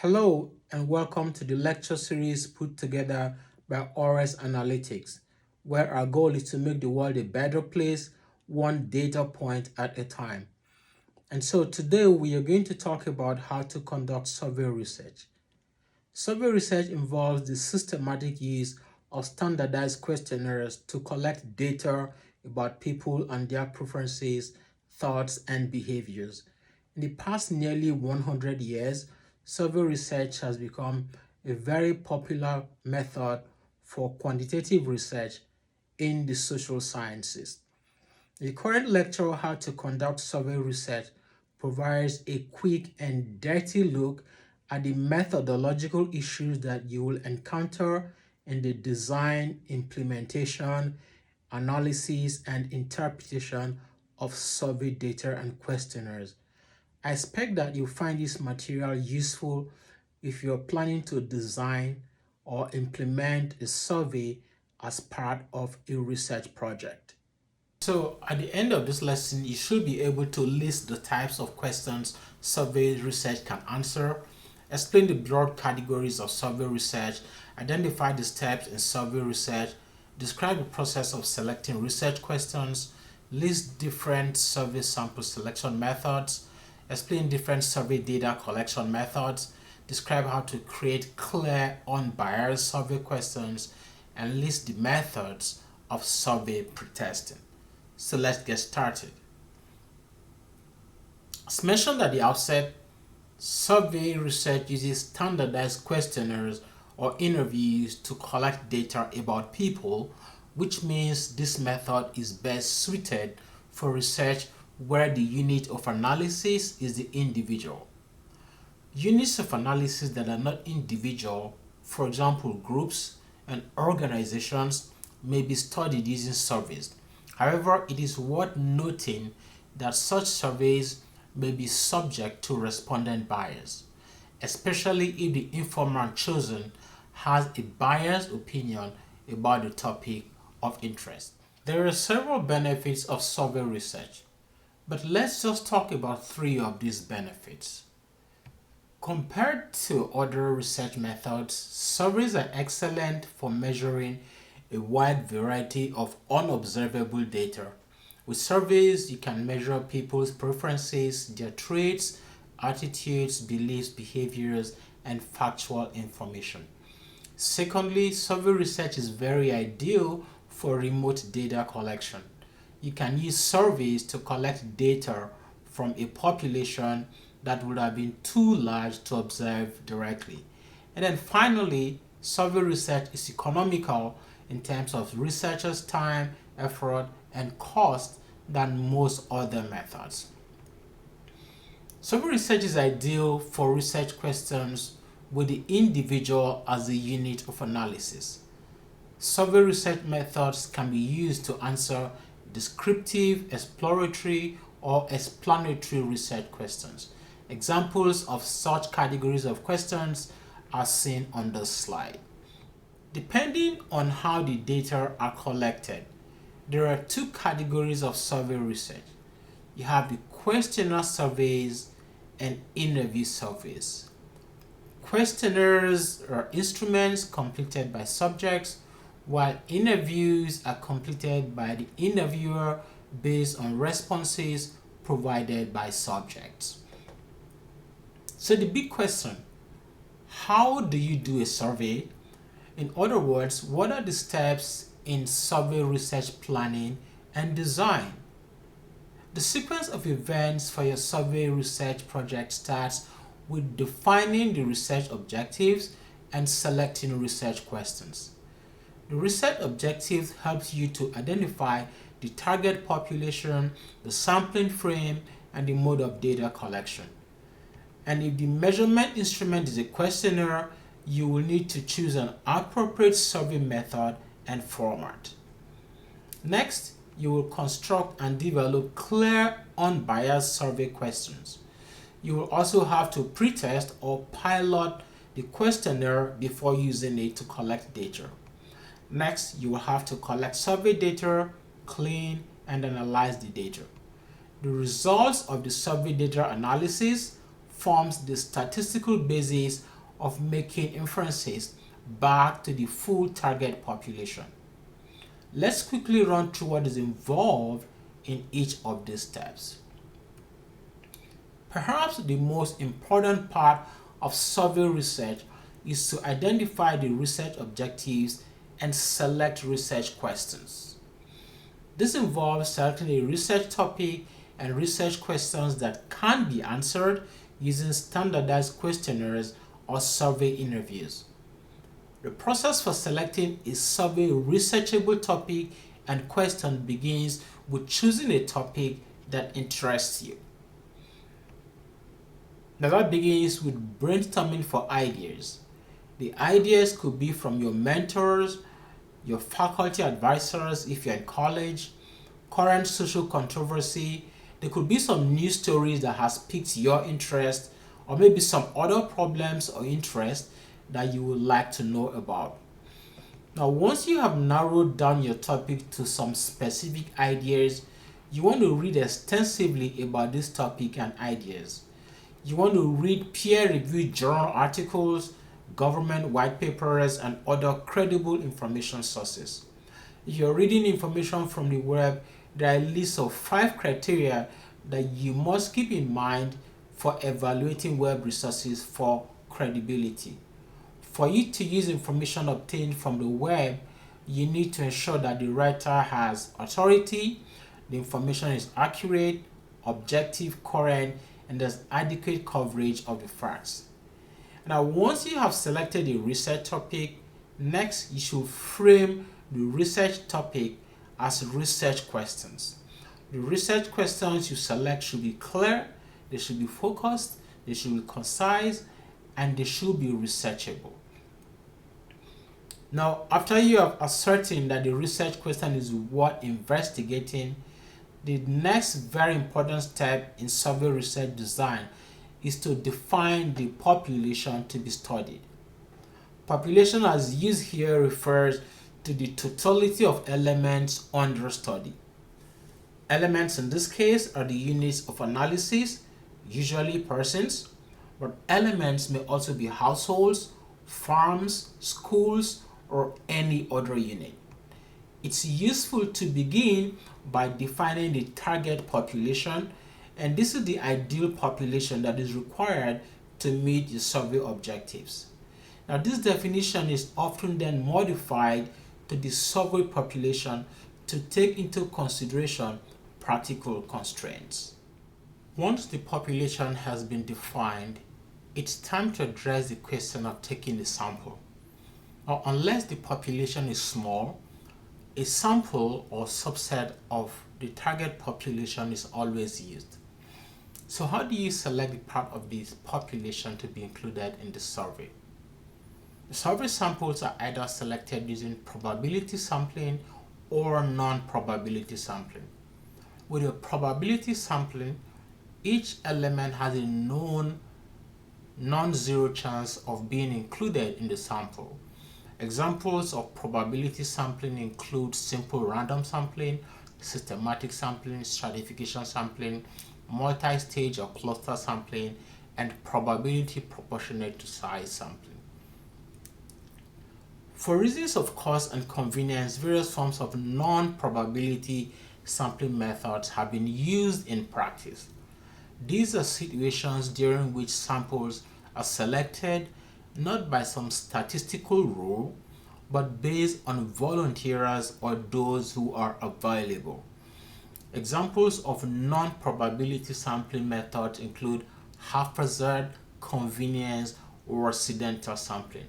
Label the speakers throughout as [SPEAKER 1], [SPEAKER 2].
[SPEAKER 1] Hello and welcome to the lecture series put together by ORS Analytics, where our goal is to make the world a better place, one data point at a time. And so today we are going to talk about how to conduct survey research. Survey research involves the systematic use of standardized questionnaires to collect data about people and their preferences, thoughts, and behaviors. In the past nearly 100 years, survey research has become a very popular method for quantitative research in the social sciences. The current lecture, How to Conduct Survey Research, provides a quick and dirty look at the methodological issues that you will encounter in the design, implementation, analysis, and interpretation of survey data and questionnaires. I expect that you'll find this material useful if you're planning to design or implement a survey as part of a research project. So at the end of this lesson, you should be able to list the types of questions survey research can answer, explain the broad categories of survey research, identify the steps in survey research, describe the process of selecting research questions, list different survey sample selection methods, explain different survey data collection methods, describe how to create clear, unbiased survey questions, and list the methods of survey pretesting. So let's get started. As mentioned at the outset, survey research uses standardized questionnaires or interviews to collect data about people, which means this method is best suited for research where the unit of analysis is the individual. Units of analysis that are not individual, for example groups and organizations, may be studied using surveys. However, it is worth noting that such surveys may be subject to respondent bias, especially if the informant chosen has a biased opinion about the topic of interest. There are several benefits of survey research, but let's just talk about three of these benefits. Compared to other research methods, surveys are excellent for measuring a wide variety of unobservable data. With surveys, you can measure people's preferences, their traits, attitudes, beliefs, behaviors, and factual information. Secondly, survey research is very ideal for remote data collection. You can use surveys to collect data from a population that would have been too large to observe directly. And then finally, survey research is economical in terms of researchers' time, effort, and cost than most other methods. Survey research is ideal for research questions with the individual as the unit of analysis. Survey research methods can be used to answer descriptive, exploratory, or explanatory research questions. Examples of such categories of questions are seen on the slide. Depending on how the data are collected, there are two categories of survey research. You have the questionnaire surveys and interview surveys. Questionnaires are instruments completed by subjects, while interviews are completed by the interviewer based on responses provided by subjects. So the big question, how do you do a survey? In other words, what are the steps in survey research planning and design? The sequence of events for your survey research project starts with defining the research objectives and selecting research questions. The research objectives helps you to identify the target population, the sampling frame, and the mode of data collection. And if the measurement instrument is a questionnaire, you will need to choose an appropriate survey method and format. Next, you will construct and develop clear, unbiased survey questions. You will also have to pretest or pilot the questionnaire before using it to collect data. Next, you will have to collect survey data, clean, and analyze the data. The results of the survey data analysis forms the statistical basis of making inferences back to the full target population. Let's quickly run through what is involved in each of these steps. Perhaps the most important part of survey research is to identify the research objectives and select research questions. This involves selecting a research topic and research questions that can be answered using standardized questionnaires or survey interviews. The process for selecting a survey researchable topic and question begins with choosing a topic that interests you. Now that begins with brainstorming for ideas. The ideas could be from your mentors, your faculty advisors if you're in college, current social controversy. There could be some news stories that has piqued your interest, or maybe some other problems or interests that you would like to know about. Now, once you have narrowed down your topic to some specific ideas, you want to read extensively about this topic and ideas. You want to read peer-reviewed journal articles, government white papers, and other credible information sources. If you're reading information from the web, there are a list of 5 criteria that you must keep in mind for evaluating web resources for credibility. For you to use information obtained from the web, you need to ensure that the writer has authority, the information is accurate, objective, current, and there's adequate coverage of the facts. Now, once you have selected a research topic, next you should frame the research topic as research questions. The research questions you select should be clear, they should be focused, they should be concise, and they should be researchable. Now, after you have ascertained that the research question is worth investigating, the next very important step in survey research design is to define the population to be studied. Population as used here refers to the totality of elements under study. Elements in this case are the units of analysis, usually persons, but elements may also be households, farms, schools, or any other unit. It's useful to begin by defining the target population, and this is the ideal population that is required to meet the survey objectives. Now, this definition is often then modified to the survey population to take into consideration practical constraints. Once the population has been defined, it's time to address the question of taking the sample. Now, unless the population is small, a sample or subset of the target population is always used. So how do you select the part of this population to be included in the survey? The survey samples are either selected using probability sampling or non-probability sampling. With a probability sampling, each element has a known non-zero chance of being included in the sample. Examples of probability sampling include simple random sampling, systematic sampling, stratification sampling, multi-stage or cluster sampling, and probability proportionate to size sampling. For reasons of cost and convenience, various forms of non-probability sampling methods have been used in practice. These are situations during which samples are selected not by some statistical rule, but based on volunteers or those who are available. Examples of non-probability sampling methods include haphazard, convenience, or accidental sampling,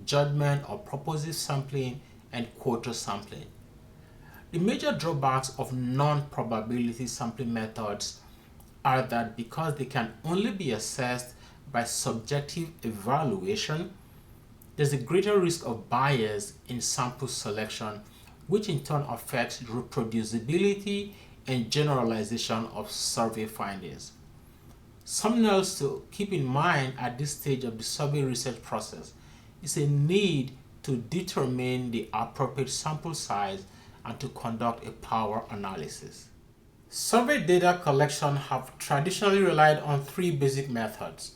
[SPEAKER 1] judgment or purposive sampling, and quota sampling. The major drawbacks of non-probability sampling methods are that because they can only be assessed by subjective evaluation, there's a greater risk of bias in sample selection, which in turn affects reproducibility and generalization of survey findings. Something else to keep in mind at this stage of the survey research process is a need to determine the appropriate sample size and to conduct a power analysis. Survey data collection have traditionally relied on three basic methods: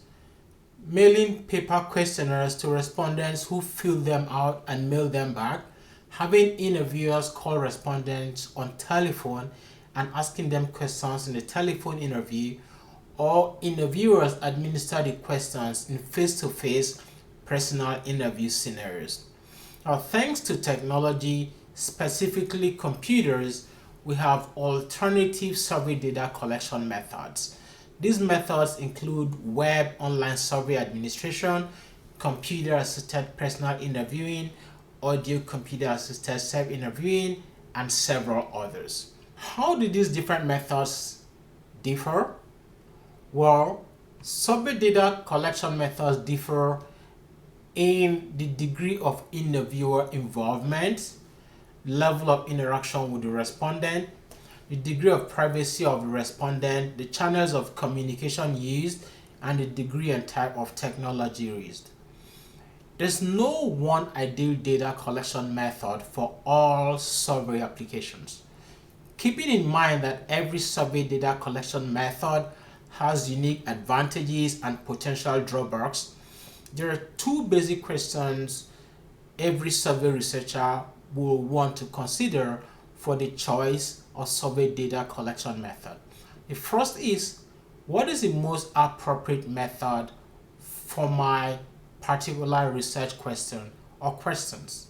[SPEAKER 1] mailing paper questionnaires to respondents who fill them out and mail them back, having interviewers call respondents on telephone and asking them questions in the telephone interview, or interviewers administer the questions in face-to-face personal interview scenarios. Now, thanks to technology, specifically computers, we have alternative survey data collection methods. These methods include web online survey administration, computer assisted personal interviewing, audio computer assisted self interviewing, and several others. How do these different methods differ? Well, survey data collection methods differ in the degree of interviewer involvement, level of interaction with the respondent, the degree of privacy of the respondent, the channels of communication used, and the degree and type of technology used. There's no one ideal data collection method for all survey applications. Keeping in mind that every survey data collection method has unique advantages and potential drawbacks, there are two basic questions every survey researcher will want to consider for the choice of survey data collection method. The first is, what is the most appropriate method for my particular research question or questions?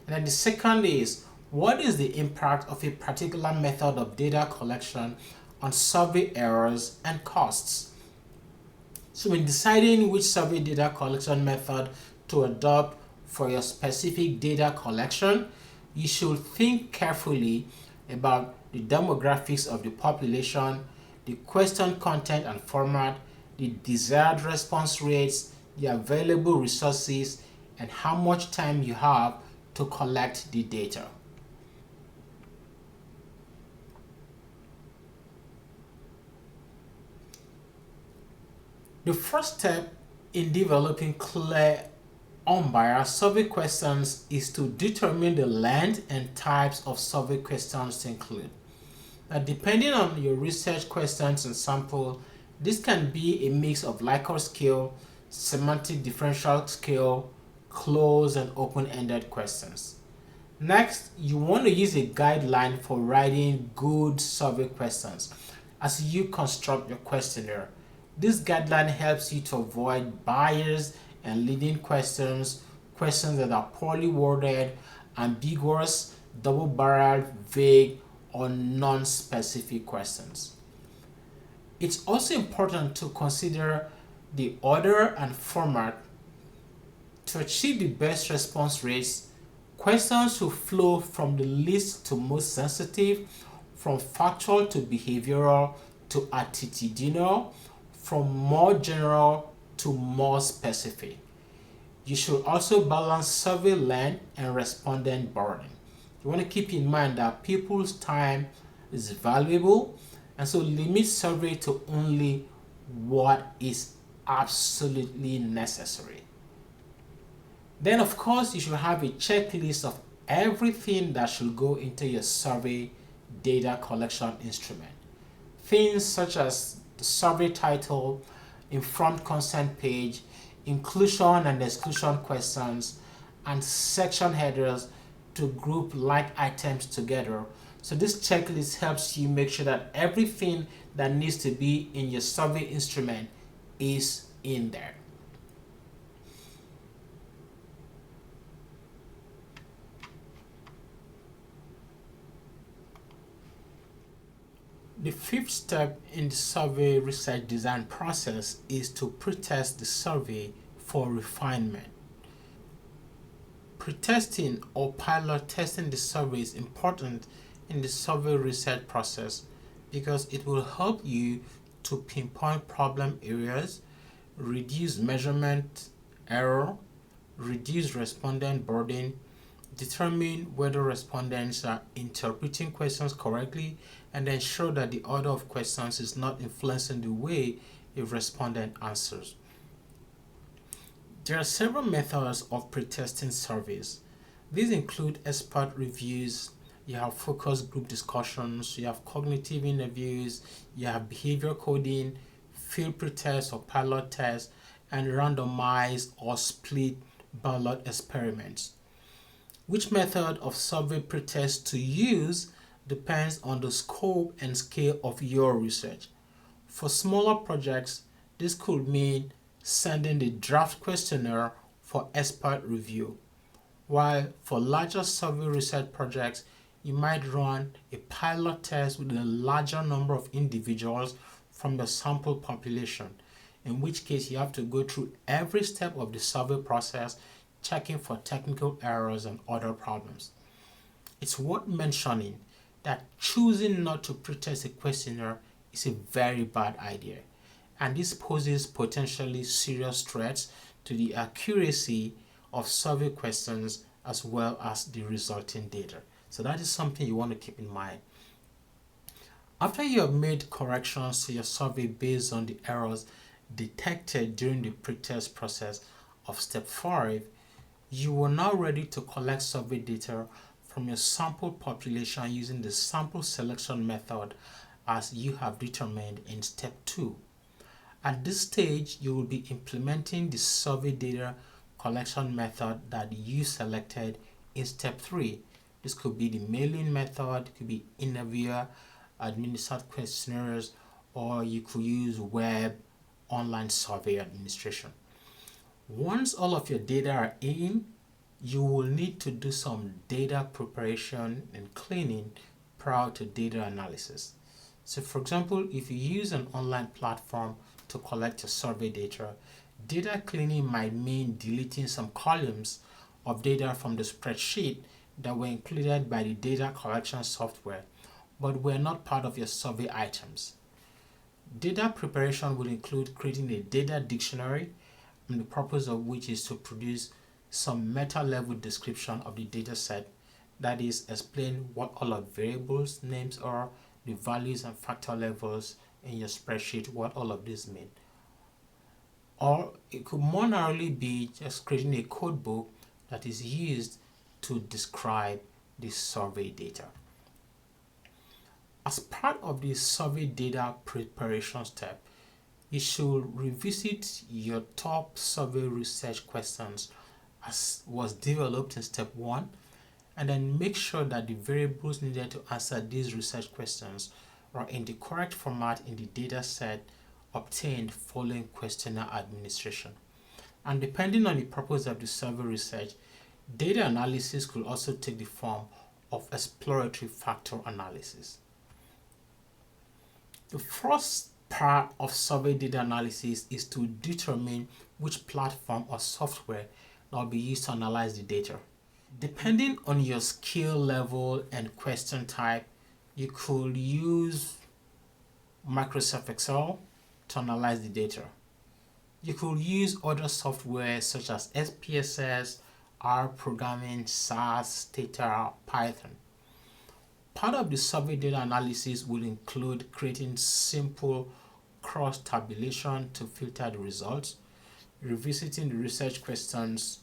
[SPEAKER 1] And then the second is, what is the impact of a particular method of data collection on survey errors and costs? So in deciding which survey data collection method to adopt for your specific data collection, you should think carefully about the demographics of the population, the question content and format, the desired response rates, the available resources, and how much time you have to collect the data. The first step in developing clear, unbiased survey questions is to determine the length and types of survey questions to include. Now, depending on your research questions and sample, this can be a mix of Likert scale, semantic differential scale, closed and open-ended questions. Next, you want to use a guideline for writing good survey questions as you construct your questionnaire. This guideline helps you to avoid bias and leading questions, questions that are poorly worded, ambiguous, double-barreled, vague, or non-specific questions. It's also important to consider the order and format to achieve the best response rates. Questions should flow from the least to most sensitive, from factual to behavioral to attitudinal, from more general to more specific. You should also balance survey length and respondent burden. You want to keep in mind that people's time is valuable, and so limit survey to only what is absolutely necessary. Then, of course, you should have a checklist of everything that should go into your survey data collection instrument. Things such as the survey title, informed consent page, inclusion and exclusion questions, and section headers to group like items together. So this checklist helps you make sure that everything that needs to be in your survey instrument is in there. The fifth step in the survey research design process is to pretest the survey for refinement. Pretesting or pilot testing the survey is important in the survey research process because it will help you to pinpoint problem areas, reduce measurement error, reduce respondent burden, determine whether respondents are interpreting questions correctly, and ensure that the order of questions is not influencing the way a respondent answers. There are several methods of pretesting surveys. These include expert reviews, you have focus group discussions, you have cognitive interviews, you have behavior coding, field pretest or pilot tests, and randomized or split ballot experiments. Which method of survey pretest to use depends on the scope and scale of your research. For smaller projects, this could mean sending the draft questionnaire for expert review, while for larger survey research projects, you might run a pilot test with a larger number of individuals from the sample population, in which case you have to go through every step of the survey process, checking for technical errors and other problems. It's worth mentioning that choosing not to pretest a questionnaire is a very bad idea, and this poses potentially serious threats to the accuracy of survey questions as well as the resulting data. So that is something you want to keep in mind. After you have made corrections to your survey based on the errors detected during the pretest process of step 5, you are now ready to collect survey data from your sample population using the sample selection method as you have determined in step 2. At this stage, you will be implementing the survey data collection method that you selected in step 3. This could be the mailing method, it could be interviewer administered questionnaires, or you could use web online survey administration. Once all of your data are in, you will need to do some data preparation and cleaning prior to data analysis. So for example, if you use an online platform to collect your survey data, data cleaning might mean deleting some columns of data from the spreadsheet that were included by the data collection software but were not part of your survey items. Data preparation will include creating a data dictionary, and the purpose of which is to produce some meta-level description of the data set, that is, explain what all of variables names are, the values and factor levels in your spreadsheet, what all of these mean. Or it could more narrowly be just creating a code book that is used to describe the survey data. As part of the survey data preparation step, you should revisit your top survey research questions as was developed in step 1, and then make sure that the variables needed to answer these research questions are in the correct format in the data set obtained following questionnaire administration. And depending on the purpose of the survey research, data analysis could also take the form of exploratory factor analysis. The first part of survey data analysis is to determine which platform or software that will be used to analyze the data. Depending on your skill level and question type, you could use Microsoft Excel to analyze the data. You could use other software such as SPSS, R programming, SAS, Stata, Python. Part of the survey data analysis will include creating simple cross tabulation to filter the results, revisiting the research questions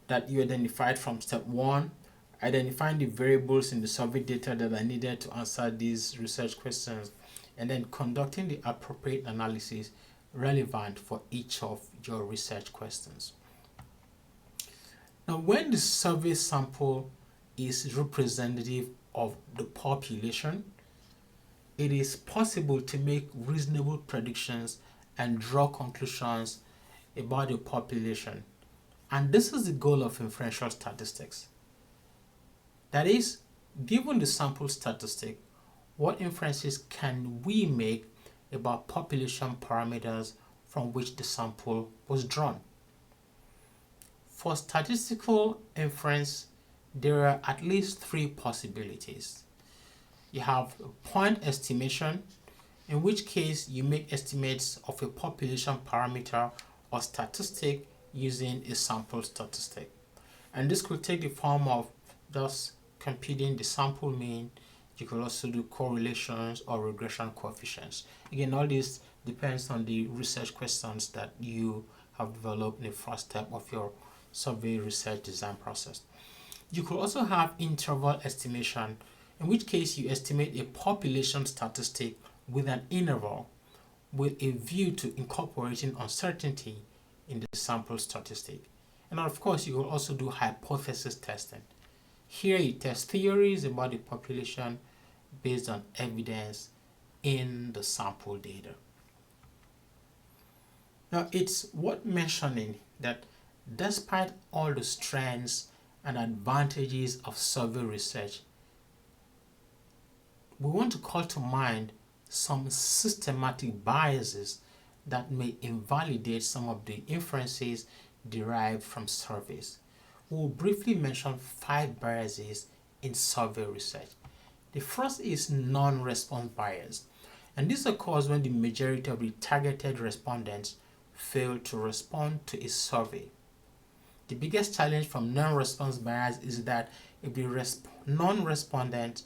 [SPEAKER 1] that you identified from step 1, identifying the variables in the survey data that are needed to answer these research questions, and then conducting the appropriate analysis relevant for each of your research questions. Now, when the survey sample is representative of the population, it is possible to make reasonable predictions and draw conclusions about the population. And this is the goal of inferential statistics. That is, given the sample statistic, what inferences can we make about population parameters from which the sample was drawn? For statistical inference, there are at least 3 possibilities. You have point estimation, in which case you make estimates of a population parameter or statistic using a sample statistic. And this could take the form of just computing the sample mean. You could also do correlations or regression coefficients. Again, all this depends on the research questions that you have developed in the first step of your survey research design process. You could also have interval estimation, in which case you estimate a population statistic with an interval with a view to incorporating uncertainty in the sample statistic. And of course, you will also do hypothesis testing. Here you test theories about the population based on evidence in the sample data. Now, it's worth mentioning that despite all the strengths and advantages of survey research, we want to call to mind some systematic biases that may invalidate some of the inferences derived from surveys. We will briefly mention 5 biases in survey research. The first is non-response bias, and this occurs when the majority of the targeted respondents fail to respond to a survey. The biggest challenge from non-response bias is that if the non-respondents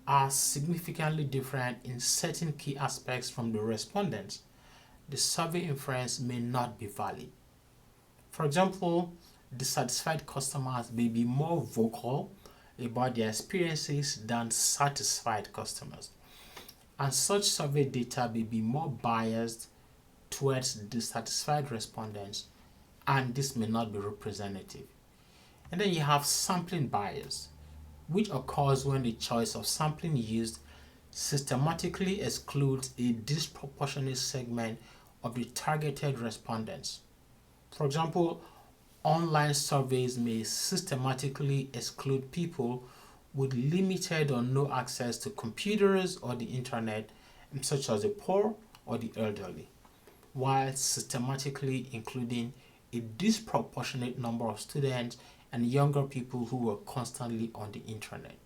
[SPEAKER 1] are significantly different in certain key aspects from the respondents, the survey inference may not be valid. For example, dissatisfied customers may be more vocal about their experiences than satisfied customers, and such survey data may be more biased towards dissatisfied respondents, and this may not be representative. And then you have sampling bias, which occurs when the choice of sampling used systematically excludes a disproportionate segment of the targeted respondents. For example, online surveys may systematically exclude people with limited or no access to computers or the internet, such as the poor or the elderly, while systematically including a disproportionate number of students and younger people who were constantly on the internet.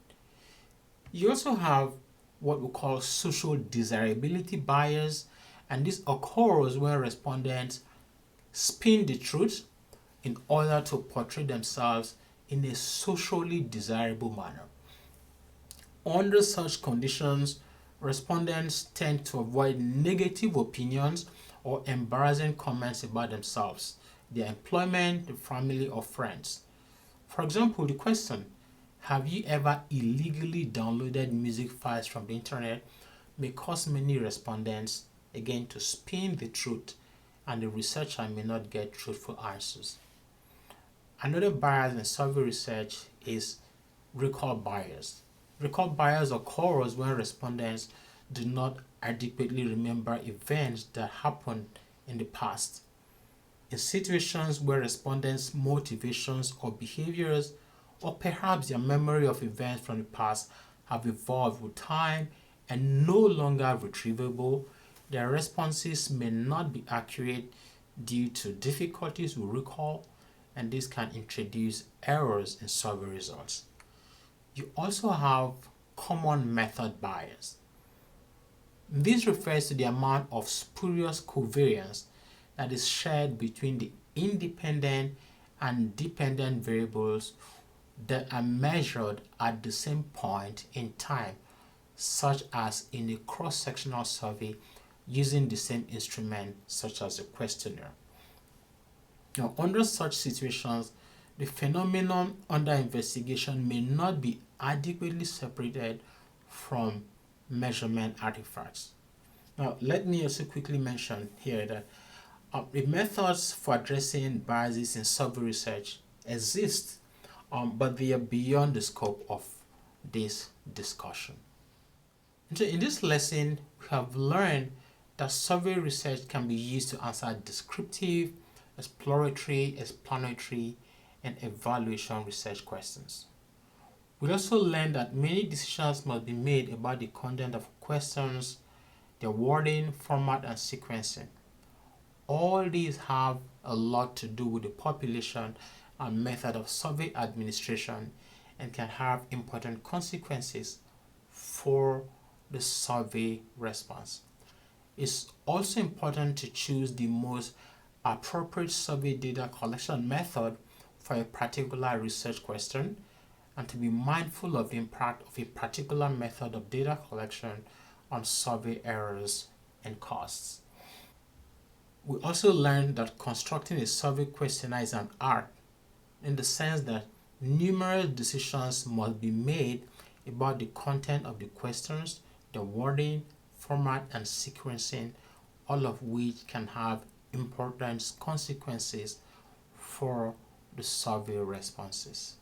[SPEAKER 1] You also have what we call social desirability bias, and this occurs when respondents spin the truth in order to portray themselves in a socially desirable manner. Under such conditions, respondents tend to avoid negative opinions or embarrassing comments about themselves, their employment, their family, or friends. For example, the question, have you ever illegally downloaded music files from the internet, may cause many respondents, again, to spin the truth, and the researcher may not get truthful answers. Another bias in survey research is recall bias. Recall bias occurs when respondents do not adequately remember events that happened in the past. In situations where respondents' motivations or behaviors, or perhaps their memory of events from the past, have evolved with time and no longer retrievable, their responses may not be accurate due to difficulties with recall, and this can introduce errors in survey results. You also have common method bias. This refers to the amount of spurious covariance that is shared between the independent and dependent variables that are measured at the same point in time, such as in a cross-sectional survey using the same instrument, such as a questionnaire. Now, under such situations, the phenomenon under investigation may not be adequately separated from measurement artifacts. Now, let me also quickly mention here that the methods for addressing biases in survey research exist, but they are beyond the scope of this discussion. So in this lesson, we have learned that survey research can be used to answer descriptive, exploratory, explanatory, and evaluation research questions. We also learned that many decisions must be made about the content of questions, their wording, format, and sequencing. All these have a lot to do with the population and method of survey administration and can have important consequences for the survey response. It's also important to choose the most appropriate survey data collection method for a particular research question and to be mindful of the impact of a particular method of data collection on survey errors and costs. We also learned that constructing a survey questionnaire is an art in the sense that numerous decisions must be made about the content of the questions, the wording, format, and sequencing, all of which can have important consequences for the survey responses.